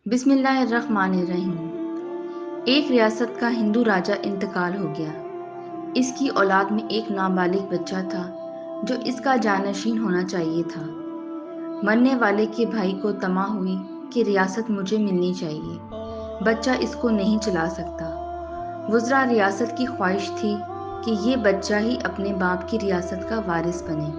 بسم اللہ الرحمن الرحیم۔ ایک ریاست کا ہندو راجہ انتقال ہو گیا۔ اس کی اولاد میں ایک نابالغ بچہ تھا جو اس کا جانشین ہونا چاہیے تھا۔ مرنے والے کے بھائی کو طمع ہوئی کہ ریاست مجھے ملنی چاہیے، بچہ اس کو نہیں چلا سکتا۔ وزراء ریاست کی خواہش تھی کہ یہ بچہ ہی اپنے باپ کی ریاست کا وارث بنے۔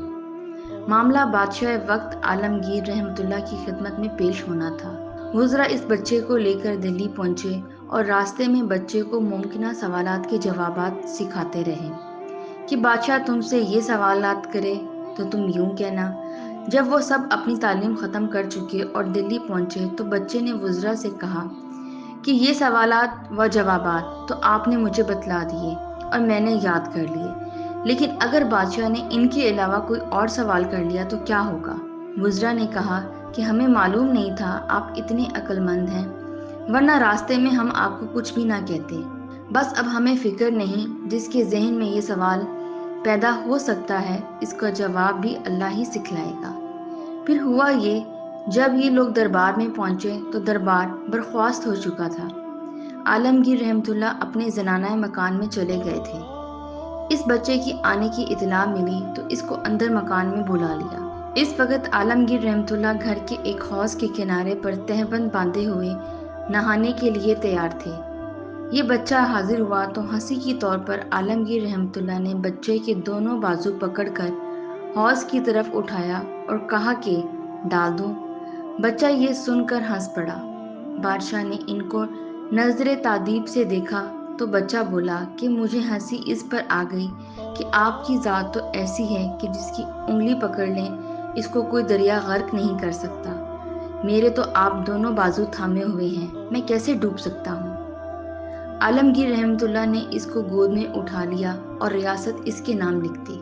معاملہ بادشاہ وقت عالمگیر رحمت اللہ کی خدمت میں پیش ہونا تھا۔ وزراء اس بچے کو لے کر دلی پہنچے اور راستے میں بچے کو ممکنہ سوالات کے جوابات سکھاتے رہے کہ بادشاہ تم سے یہ سوالات کرے تو تم یوں کہنا۔ جب وہ سب اپنی تعلیم ختم کر چکے اور دلی پہنچے تو بچے نے وزراء سے کہا کہ یہ سوالات و جوابات تو آپ نے مجھے بتلا دیے اور میں نے یاد کر لیے، لیکن اگر بادشاہ نے ان کے علاوہ کوئی اور سوال کر لیا تو کیا ہوگا؟ وزراء نے کہا کہ ہمیں معلوم نہیں تھا آپ اتنے عقل مند ہیں، ورنہ راستے میں ہم آپ کو کچھ بھی نہ کہتے۔ بس اب ہمیں فکر نہیں، جس کے ذہن میں یہ سوال پیدا ہو سکتا ہے اس کا جواب بھی اللہ ہی سکھلائے گا۔ پھر ہوا یہ، جب یہ لوگ دربار میں پہنچے تو دربار برخاست ہو چکا تھا۔ عالمگیر رحمت اللہ اپنے زنانہ مکان میں چلے گئے تھے۔ اس بچے کی آنے کی اطلاع ملی تو اس کو اندر مکان میں بلا لیا۔ اس وقت عالمگیر رحمت اللہ گھر کے ایک حوض کے کنارے پر تہبند باندھے ہوئے نہانے کے لیے تیار تھے۔ یہ بچہ حاضر ہوا تو ہنسی کے طور پر عالمگیر رحمت اللہ نے بچے کے دونوں بازو پکڑ کر حوض کی طرف اٹھایا اور کہا کہ ڈال دو۔ بچہ یہ سن کر ہنس پڑا۔ بادشاہ نے ان کو نظر تعجب سے دیکھا تو بچہ بولا کہ مجھے ہنسی اس پر آ گئی کہ آپ کی ذات تو ایسی ہے کہ جس کی انگلی پکڑ لیں اس کو کوئی دریا غرق نہیں کر سکتا۔ میرے تو آپ دونوں بازو تھامے ہوئے ہیں، میں کیسے ڈوب سکتا ہوں؟ عالمگیر رحمت اللہ نے اس کو گود میں اٹھا لیا اور ریاست اس کے نام لکھ دی۔